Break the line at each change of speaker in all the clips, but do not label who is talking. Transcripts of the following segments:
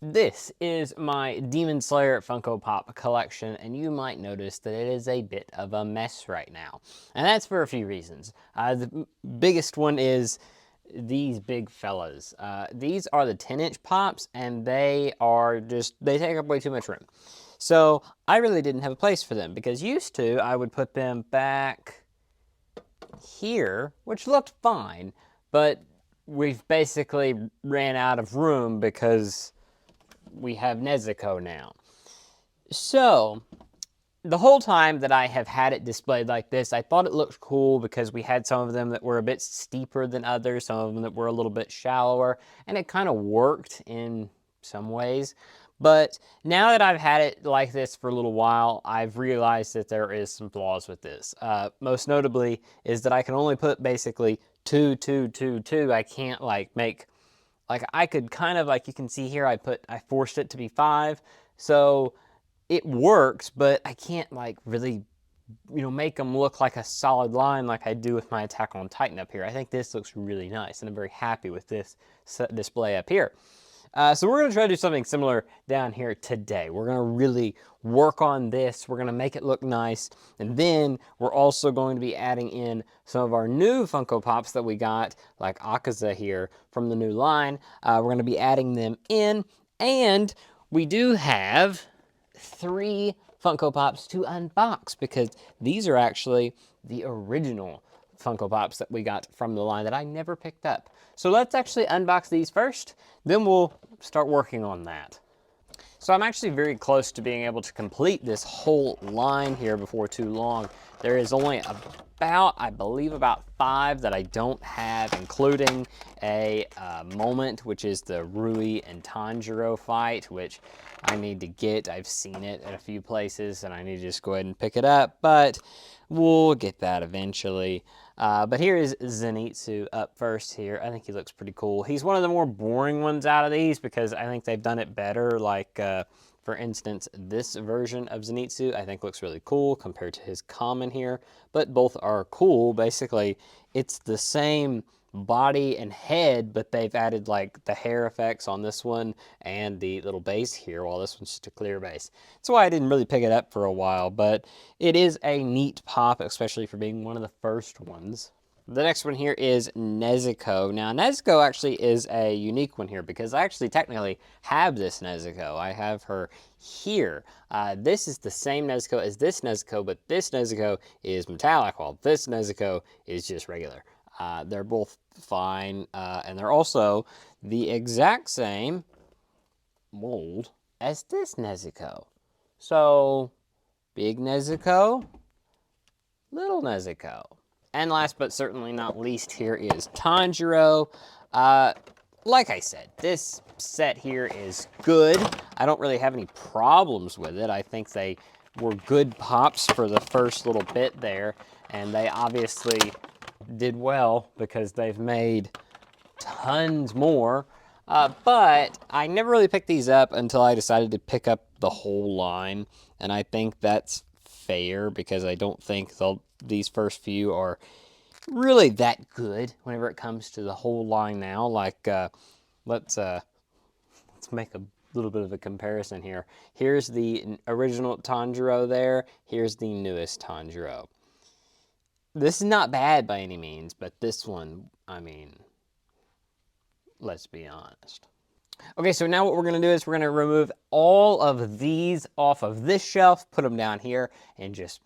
This is my Demon Slayer Funko Pop collection, and you might notice that it is a bit of a mess right now. And that's for a few reasons. The biggest one is these big fellas. These are the 10-inch pops, and they take up way too much room. So I really didn't have a place for them, because used to, I would put them back here, which looked fine, but we've basically ran out of room because we have Nezuko now. So, the whole time that I have had it displayed like this, I thought it looked cool because we had some of them that were a bit steeper than others, some of them that were a little bit shallower, and it kind of worked in some ways. But now that I've had it like this for a little while, I've realized that there is some flaws with this. Most notably is that I can only put basically two, two, two, two. I can't make, I could kind of, like you can see here, I forced it to be 5. So it works, but I can't really, make them look like a solid line like I do with my Attack on Titan up here. I think this looks really nice, and I'm very happy with this display up here. So we're going to try to do something similar down here today. We're going to really work on this. We're going to make it look nice. And then we're also going to be adding in some of our new Funko Pops that we got, like Akaza here from the new line. We're going to be adding them in. And we do have 3 Funko Pops to unbox because these are actually the original Funko Pops that we got from the line that I never picked up. So let's actually unbox these first, then we'll start working on that. So I'm actually very close to being able to complete this whole line here before too long. There is only about, I believe, about 5 that I don't have, including a moment, which is the Rui and Tanjiro fight, which I need to get. I've seen it at a few places, and I need to just go ahead and pick it up, but we'll get that eventually. But here is Zenitsu up first here. I think he looks pretty cool. He's one of the more boring ones out of these because I think they've done it better. For instance, this version of Zenitsu I think looks really cool compared to his common here. But both are cool. Basically, it's the same body and head, but they've added the hair effects on this one and the little base here, while this one's just a clear base. That's why I didn't really pick it up for a while, but it is a neat pop, especially for being one of the first ones. The next one here is Nezuko. Now, Nezuko actually is a unique one here because I actually technically have this Nezuko. I have her here. This is the same Nezuko as this Nezuko, but this Nezuko is metallic, while this Nezuko is just regular. They're both fine, and they're also the exact same mold as this Nezuko. So, big Nezuko, little Nezuko. And last but certainly not least here is Tanjiro. Like I said, this set here is good. I don't really have any problems with it. I think they were good pops for the first little bit there, and they obviously did well because they've made tons more. But I never really picked these up until I decided to pick up the whole line, and I think that's fair because I don't think these first few are really that good whenever it comes to the whole line now. Let's make a little bit of a comparison here. Here's the original Tanjiro there. Here's the newest Tanjiro. This is not bad by any means, but this one, I mean, let's be honest. Okay, so now what we're going to do is we're going to remove all of these off of this shelf, put them down here, and just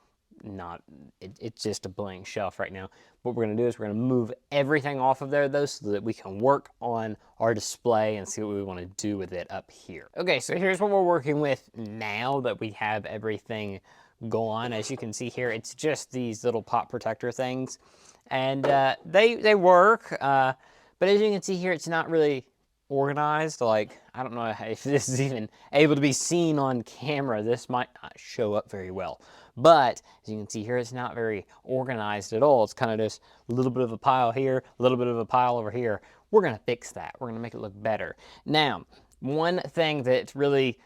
it's just a blank shelf right now. What we're going to do is we're going to move everything off of there, though, so that we can work on our display and see what we want to do with it up here. Okay, so here's what we're working with now that we have everything gone. As you can see here, it's just these little pop protector things, and they work, but as you can see here, it's not really organized. I don't know if this is even able to be seen on camera. This might not show up very well, but as you can see here, it's not very organized at all. It's kind of just a little bit of a pile here, a little bit of a pile over here. We're going to fix that. We're going to make it look better. Now, one thing that really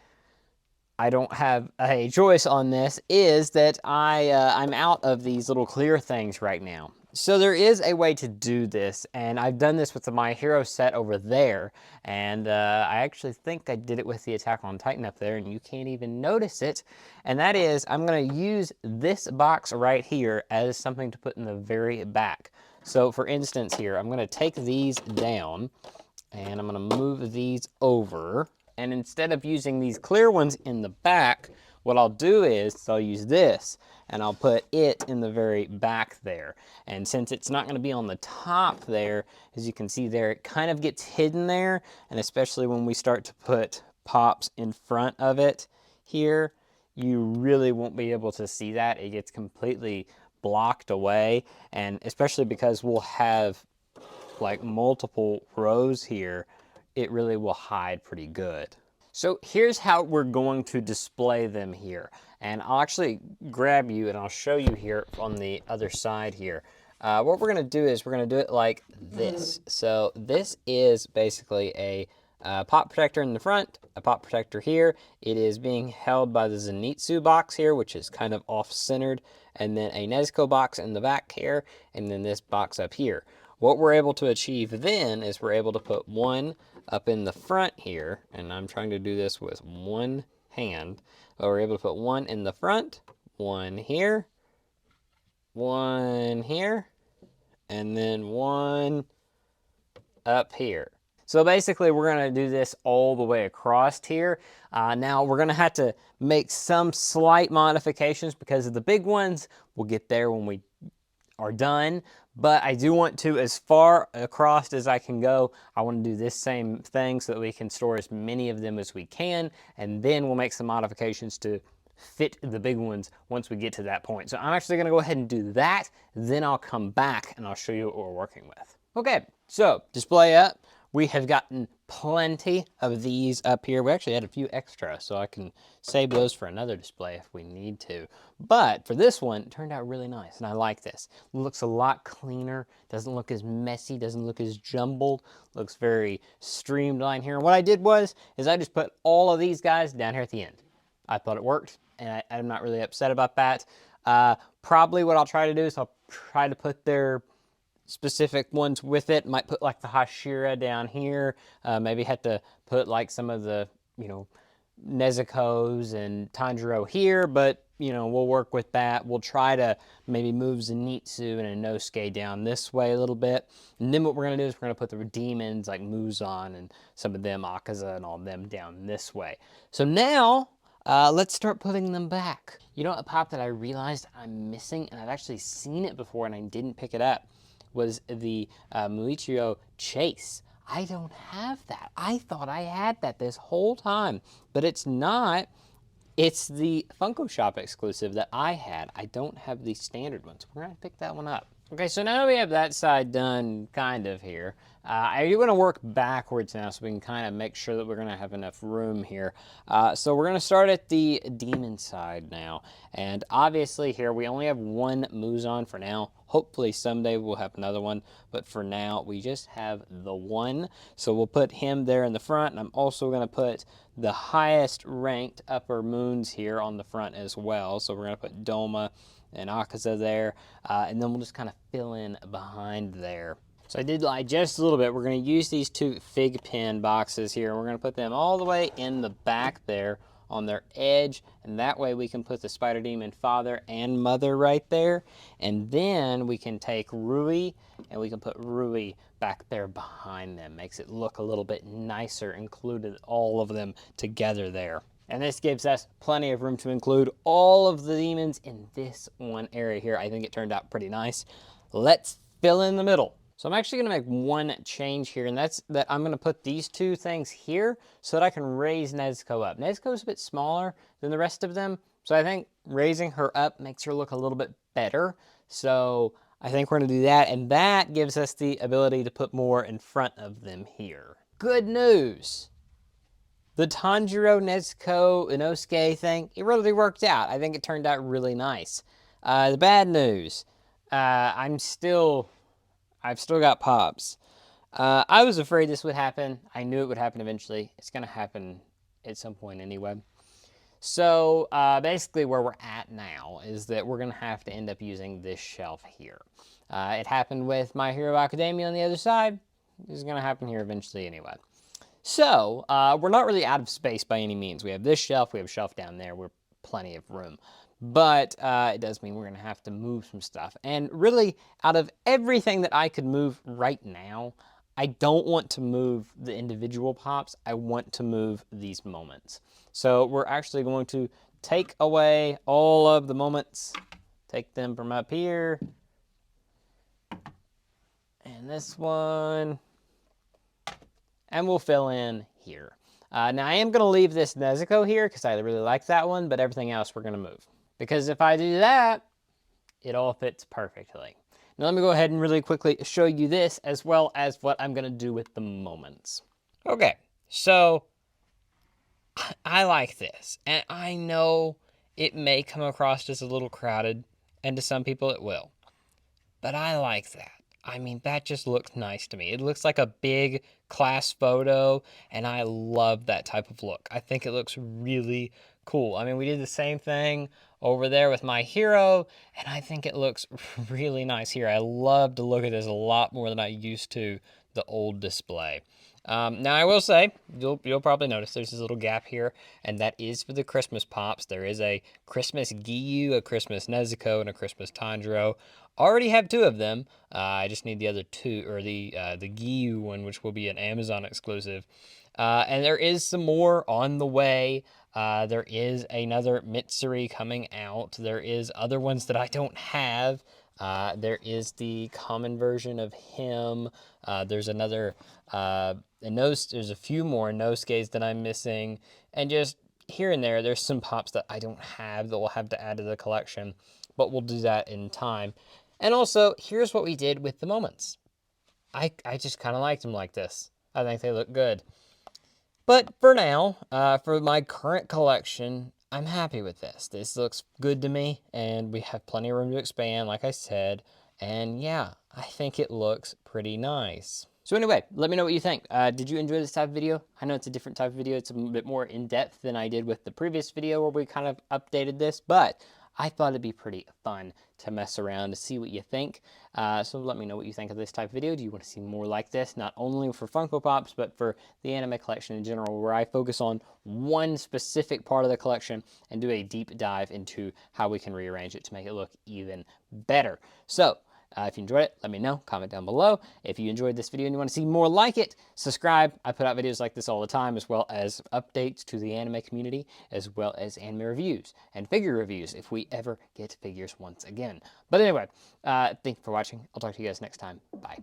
I don't have a choice on this is that I'm out of these little clear things right now. So there is a way to do this, and I've done this with the My Hero set over there, and I actually think I did it with the Attack on Titan up there, and you can't even notice it, and that is I'm going to use this box right here as something to put in the very back. So for instance here, I'm going to take these down, and I'm going to move these over, and instead of using these clear ones in the back, what I'll do is I'll use this and I'll put it in the very back there. And since it's not going to be on the top there, as you can see there, it kind of gets hidden there. And especially when we start to put pops in front of it here, you really won't be able to see that. It gets completely blocked away. And especially because we'll have like multiple rows here, it really will hide pretty good. So here's how we're going to display them here. And I'll actually grab you and I'll show you here on the other side here. What we're gonna do is we're gonna do it like this. So this is basically a pop protector in the front, a pop protector here. It is being held by the Zenitsu box here, which is kind of off-centered, and then a Nezuko box in the back here, and then this box up here. What we're able to achieve then is we're able to put one up in the front here, and I'm trying to do this with one hand, but we're able to put one in the front, one here, and then one up here. So basically we're going to do this all the way across here. Now we're going to have to make some slight modifications because of the big ones. We'll get there when we are done, but I do want to, as far across as I can go, I want to do this same thing so that we can store as many of them as we can, and then we'll make some modifications to fit the big ones once we get to that point. So I'm actually going to go ahead and do that, then I'll come back and I'll show you what we're working with. Okay, so display up. We have gotten plenty of these up here. We actually had a few extra, so I can save those for another display if we need to. But for this one, it turned out really nice, and I like this. It looks a lot cleaner, doesn't look as messy, doesn't look as jumbled, looks very streamlined here. And what I did was, I just put all of these guys down here at the end. I thought it worked, and I'm not really upset about that. Probably what I'll try to do is I'll try to put their specific ones with it. Might put like the Hashira down here. Maybe have to put like some of the, Nezuko's and Tanjiro here, but, we'll work with that. We'll try to maybe move Zenitsu and Inosuke down this way a little bit. And then what we're going to do is we're going to put the demons like Muzan and some of them, Akaza and all them down this way. So now, let's start putting them back. You know, a pop that I realized I'm missing, and I've actually seen it before and I didn't pick it up, was the Muichiro Chase. I don't have that. I thought I had that this whole time, but it's not. It's the Funko Shop exclusive that I had. I don't have the standard ones. We're gonna pick that one up. Okay, so now we have that side done kind of here. I do want to work backwards now so we can kind of make sure that we're going to have enough room here. So we're going to start at the demon side now. And obviously here we only have one Muzan for now. Hopefully someday we'll have another one. But for now we just have the one. So we'll put him there in the front. And I'm also going to put the highest ranked upper moons here on the front as well. So we're going to put Doma and Akaza there, and then we'll just kind of fill in behind there. So I did lie just a little bit. We're going to use these two fig pen boxes here. We're going to put them all the way in the back there on their edge, and that way we can put the Spider Demon father and mother right there, and then we can take Rui, and we can put Rui back there behind them. Makes it look a little bit nicer, included all of them together there. And this gives us plenty of room to include all of the demons in this one area here. I think it turned out pretty nice. Let's fill in the middle. So I'm actually gonna make one change here, and that's that I'm gonna put these two things here so that I can raise Nezuko up. Nezuko's a bit smaller than the rest of them, so I think raising her up makes her look a little bit better. So I think we're gonna do that, and that gives us the ability to put more in front of them here. Good news. The Tanjiro, Nezuko, Inosuke thing, it really worked out. I think it turned out really nice. The bad news, I've still got pops. I was afraid this would happen. I knew it would happen eventually. It's going to happen at some point anyway. So basically where we're at now is that we're going to have to end up using this shelf here. It happened with My Hero Academia on the other side. This is going to happen here eventually anyway. So we're not really out of space by any means. We have this shelf, we have a shelf down there, we're plenty of room. But it does mean we're going to have to move some stuff. And really, out of everything that I could move right now, I don't want to move the individual pops. I want to move these moments. So we're actually going to take away all of the moments, take them from up here, and this one, and we'll fill in here. Now I am going to leave this Nezuko here because I really like that one, but everything else we're going to move. Because if I do that, it all fits perfectly. Now let me go ahead and really quickly show you this as well as what I'm going to do with the moments. Okay, so I like this, and I know it may come across as a little crowded, and to some people it will, but I like that. I mean, that just looks nice to me. It looks like a big class photo, and I love that type of look. I think it looks really cool. I mean, we did the same thing over there with My Hero, and I think it looks really nice here. I love to look at this a lot more than I used to the old display. Now, I will say, you'll probably notice there's this little gap here, and that is for the Christmas pops. There is a Christmas Giyu, a Christmas Nezuko, and a Christmas Tanjiro. Already have two of them. I just need the other two, or the Giyu one, which will be an Amazon exclusive. And there is some more on the way. There is another Mitsuri coming out. There is other ones that I don't have. There is the common version of him. There's another, there's a few more Nosuke's that I'm missing. And just here and there, there's some pops that I don't have that we'll have to add to the collection. But we'll do that in time. And also, here's what we did with the moments. I just kind of liked them like this. I think they look good. But for now, for my current collection, I'm happy with this. This looks good to me, and we have plenty of room to expand, like I said. And yeah, I think it looks pretty nice. So anyway, let me know what you think. Did you enjoy this type of video? I know it's a different type of video. It's a bit more in-depth than I did with the previous video where we kind of updated this, but I thought it'd be pretty fun to mess around to see what you think. So let me know what you think of this type of video. Do you want to see more like this, not only for Funko Pops, but for the anime collection in general, where I focus on one specific part of the collection and do a deep dive into how we can rearrange it to make it look even better. So if you enjoyed it, let me know. Comment down below. If you enjoyed this video and you want to see more like it, subscribe. I put out videos like this all the time, as well as updates to the anime community, as well as anime reviews and figure reviews if we ever get figures once again. But anyway, thank you for watching. I'll talk to you guys next time. Bye.